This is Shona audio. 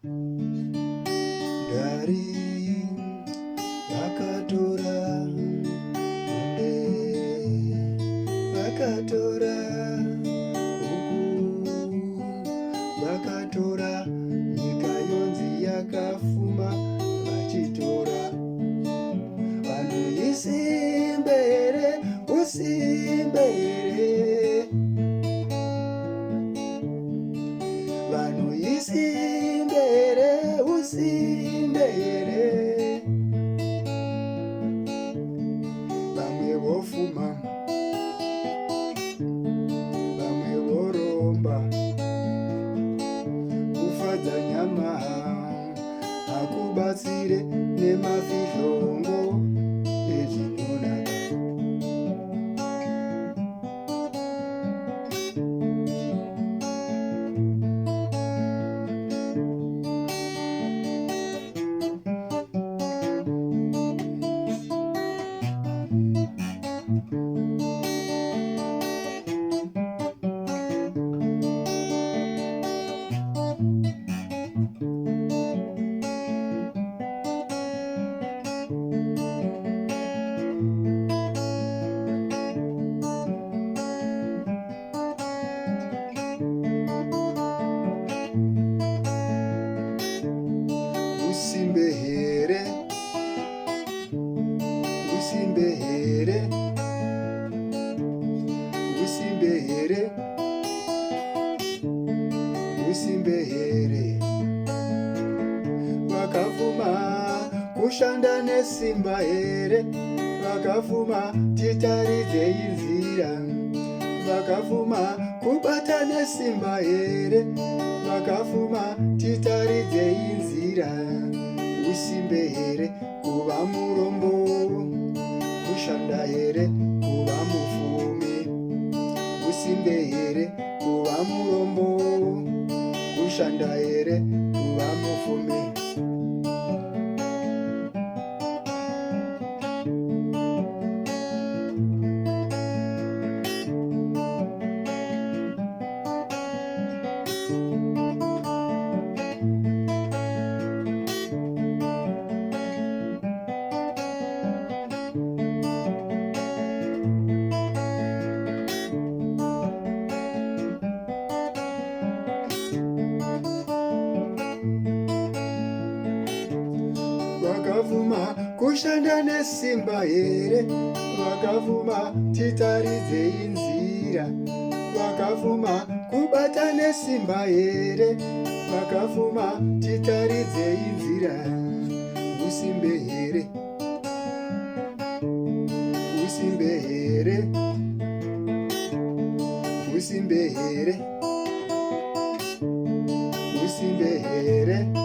Dari vakatora onde, vakatora huku, vakatora nyika yonzi yakafuma vachitora. Vanhu isimbe here, usimbe here, vanhu isimbe here, usimbe here. Vamwe vofuma, vamwe voromba, kufadza nyama hakubatsire nemafihlongo ezvinonaka. Usimbe here, usimbe here, usimbe here, usimbe here. Vakafuma kushanda nesimba here, vakafuma titaridze inzira. Vakafuma kubata nesimba here, vakafuma titaridze inzira. Usimbe here kuva murombo, kushanda here kuva mufumi. Usimbe here kuva murombo, kushanda here kuva mufumi. Vakafuma kushanda nesimba here, vakafuma titaridze inzira. Vakafuma kubata nesimba here, vakafuma titaridze inzira. Usimbe here, usimbe here, usimbe here, usimbe here.